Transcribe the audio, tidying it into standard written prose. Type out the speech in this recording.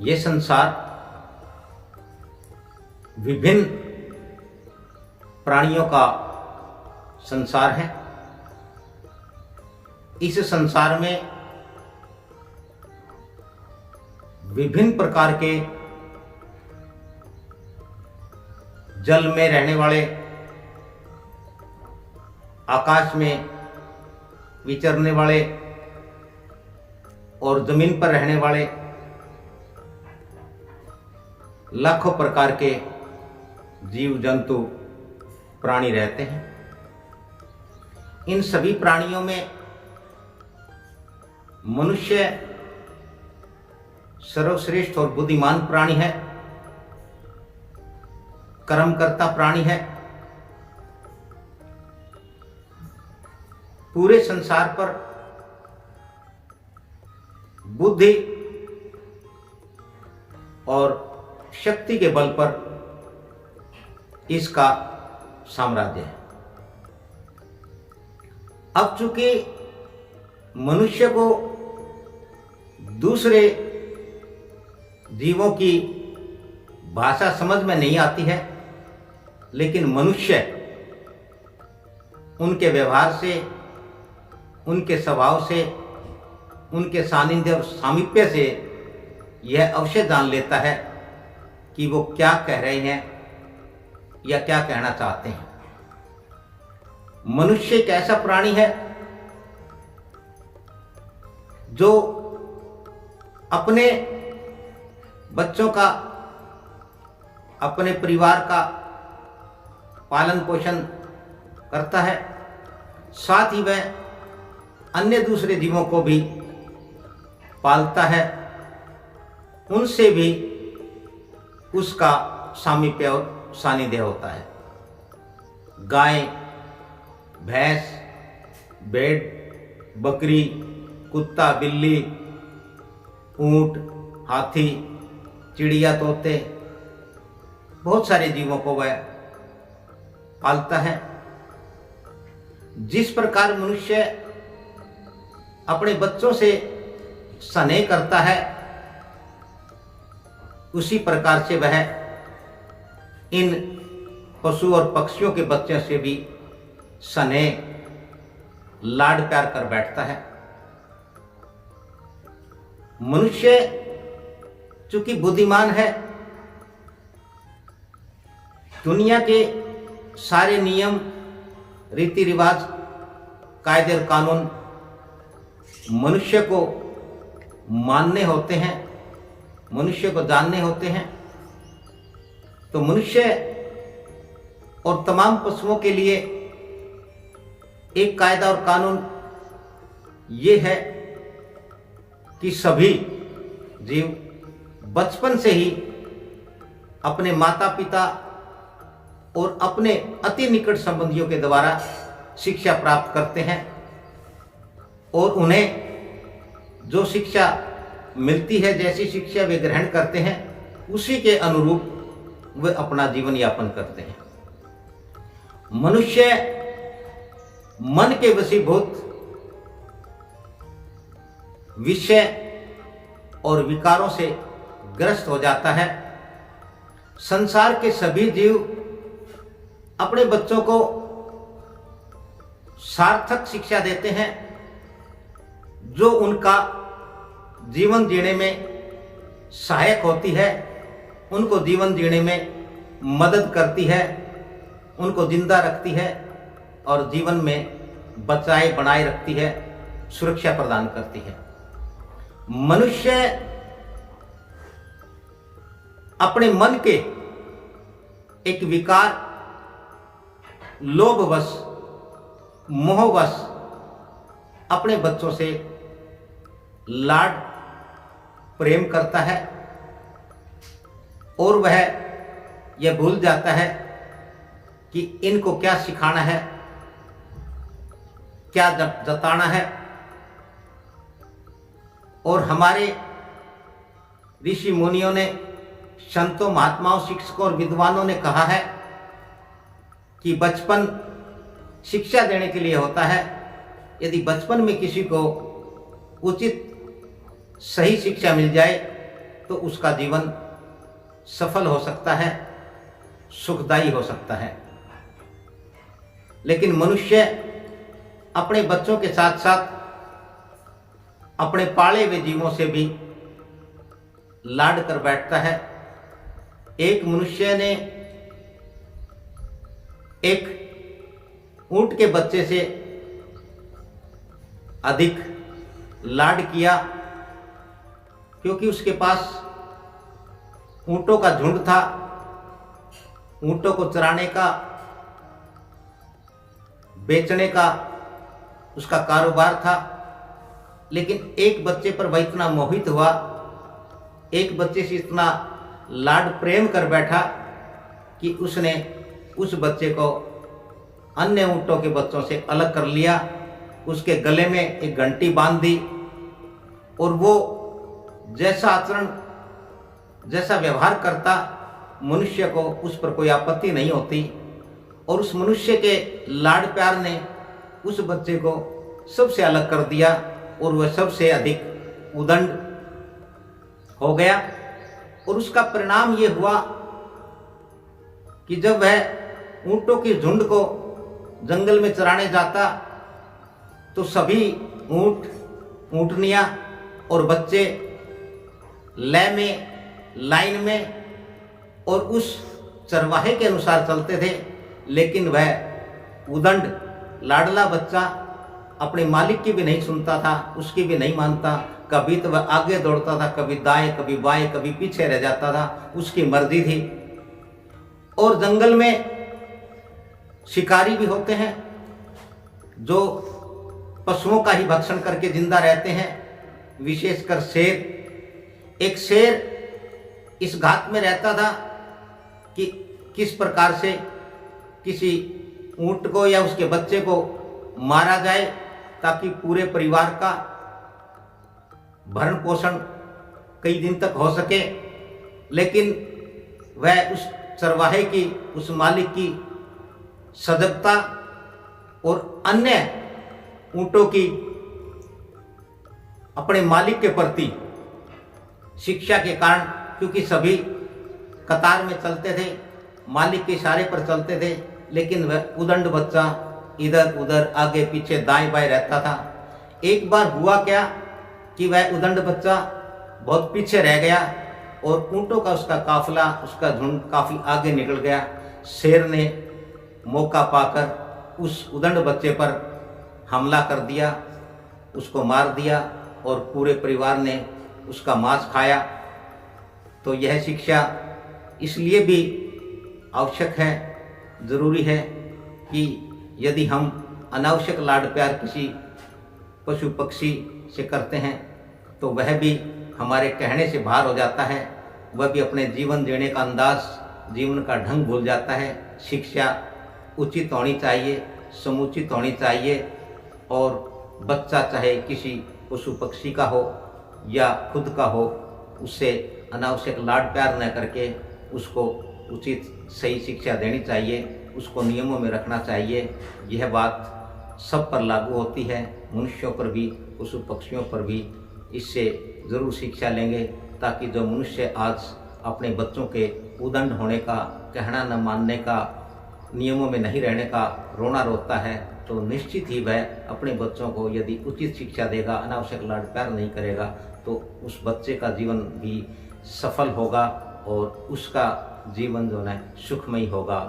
ये संसार विभिन्न प्राणियों का संसार है। इस संसार में विभिन्न प्रकार के जल में रहने वाले, आकाश में विचरने वाले और जमीन पर रहने वाले लाखों प्रकार के जीव जंतु प्राणी रहते हैं। इन सभी प्राणियों में मनुष्य सर्वश्रेष्ठ और बुद्धिमान प्राणी है, कर्मकर्ता प्राणी है। पूरे संसार पर बुद्धि और शक्ति के बल पर इसका साम्राज्य है। अब चूंकि मनुष्य को दूसरे जीवों की भाषा समझ में नहीं आती है, लेकिन मनुष्य उनके व्यवहार से, उनके स्वभाव से, उनके सानिध्य और सामीप्य से यह अवश्य जान लेता है कि वो क्या कह रहे हैं या क्या कहना चाहते हैं। मनुष्य एक ऐसा प्राणी है जो अपने बच्चों का, अपने परिवार का पालन पोषण करता है, साथ ही वह अन्य दूसरे जीवों को भी पालता है, उनसे भी उसका सामीप्य और सानिध्य होता है। गाय, भैंस, भेड़, बकरी, कुत्ता, बिल्ली, ऊंट, हाथी, चिड़िया, तोते, बहुत सारे जीवों को वह पालता है। जिस प्रकार मनुष्य अपने बच्चों से स्नेह करता है, उसी प्रकार से वह इन पशु और पक्षियों के बच्चों से भी स्नेह, लाड प्यार कर बैठता है। मनुष्य चूंकि बुद्धिमान है, दुनिया के सारे नियम, रीति रिवाज, कायदे और कानून मनुष्य को मानने होते हैं, मनुष्य को जानने होते हैं। तो मनुष्य और तमाम पशुओं के लिए एक कायदा और कानून ये है कि सभी जीव बचपन से ही अपने माता पिता और अपने अति निकट संबंधियों के द्वारा शिक्षा प्राप्त करते हैं, और उन्हें जो शिक्षा मिलती है, जैसी शिक्षा वे ग्रहण करते हैं, उसी के अनुरूप वे अपना जीवन यापन करते हैं। मनुष्य मन के वशीभूत विषय और विकारों से ग्रस्त हो जाता है। संसार के सभी जीव अपने बच्चों को सार्थक शिक्षा देते हैं, जो उनका जीवन जीने में सहायक होती है, उनको जीवन जीने में मदद करती है, उनको जिंदा रखती है और जीवन में बचाए बनाए रखती है, सुरक्षा प्रदान करती है। मनुष्य अपने मन के एक विकार, लोभवश, मोहवश अपने बच्चों से लाड प्रेम करता है, और वह यह भूल जाता है कि इनको क्या सिखाना है, क्या जताना है। और हमारे ऋषि मुनियों ने, संतों, महात्माओं, शिक्षकों और विद्वानों ने कहा है कि बचपन शिक्षा देने के लिए होता है। यदि बचपन में किसी को उचित सही शिक्षा मिल जाए तो उसका जीवन सफल हो सकता है, सुखदायी हो सकता है। लेकिन मनुष्य अपने बच्चों के साथ साथ अपने पाले हुए जीवों से भी लाड कर बैठता है। एक मनुष्य ने एक ऊंट के बच्चे से अधिक लाड किया, क्योंकि उसके पास ऊंटों का झुंड था, ऊंटों को चराने का, बेचने का उसका कारोबार था। लेकिन एक बच्चे पर वह इतना मोहित हुआ, एक बच्चे से इतना लाड प्रेम कर बैठा कि उसने उस बच्चे को अन्य ऊंटों के बच्चों से अलग कर लिया, उसके गले में एक घंटी बांध दी और वो जैसा आचरण, जैसा व्यवहार करता, मनुष्य को उस पर कोई आपत्ति नहीं होती। और उस मनुष्य के लाड प्यार ने उस बच्चे को सबसे अलग कर दिया और वह सबसे अधिक उदंड हो गया। और उसका परिणाम ये हुआ कि जब वह ऊंटों के झुंड को जंगल में चराने जाता तो सभी ऊंट, ऊंटनियां और बच्चे लय में, लाइन में और उस चरवाहे के अनुसार चलते थे। लेकिन वह उदंड लाडला बच्चा अपने मालिक की भी नहीं सुनता था, उसकी भी नहीं मानता। कभी तो वह आगे दौड़ता था, कभी दाएं, कभी बाएं, कभी पीछे रह जाता था, उसकी मर्जी थी। और जंगल में शिकारी भी होते हैं जो पशुओं का ही भक्षण करके जिंदा रहते हैं, विशेषकर शेर। एक शेर इस घात में रहता था कि किस प्रकार से किसी ऊंट को या उसके बच्चे को मारा जाए ताकि पूरे परिवार का भरण पोषण कई दिन तक हो सके। लेकिन वह उस चरवाहे की, उस मालिक की सजगता और अन्य ऊंटों की अपने मालिक के प्रति शिक्षा के कारण, क्योंकि सभी कतार में चलते थे, मालिक के इशारे पर चलते थे, लेकिन वह उदंड बच्चा इधर उधर, आगे पीछे, दाएं बाएं रहता था। एक बार हुआ क्या कि वह उदंड बच्चा बहुत पीछे रह गया और ऊंटों का उसका काफिला, उसका झुंड काफी आगे निकल गया। शेर ने मौका पाकर उस उदंड बच्चे पर हमला कर दिया, उसको मार दिया और पूरे परिवार ने उसका मांस खाया। तो यह शिक्षा इसलिए भी आवश्यक है, ज़रूरी है कि यदि हम अनावश्यक लाड प्यार किसी पशु पक्षी से करते हैं तो वह भी हमारे कहने से बाहर हो जाता है, वह भी अपने जीवन जीने का अंदाज, जीवन का ढंग भूल जाता है। शिक्षा उचित होनी चाहिए, समुचित होनी चाहिए। और बच्चा चाहे किसी पशु पक्षी का हो या खुद का हो, उससे अनावश्यक लाड प्यार न करके उसको उचित सही शिक्षा देनी चाहिए, उसको नियमों में रखना चाहिए। यह बात सब पर लागू होती है, मनुष्यों पर भी, पशु पक्षियों पर भी। इससे ज़रूर शिक्षा लेंगे ताकि जो मनुष्य आज अपने बच्चों के उदंड होने का, कहना न मानने का, नियमों में नहीं रहने का रोना रोता है, तो निश्चित ही वह अपने बच्चों को यदि उचित शिक्षा देगा, अनावश्यक लाड प्यार नहीं करेगा, तो उस बच्चे का जीवन भी सफल होगा और उसका जीवन जो है सुखमय होगा।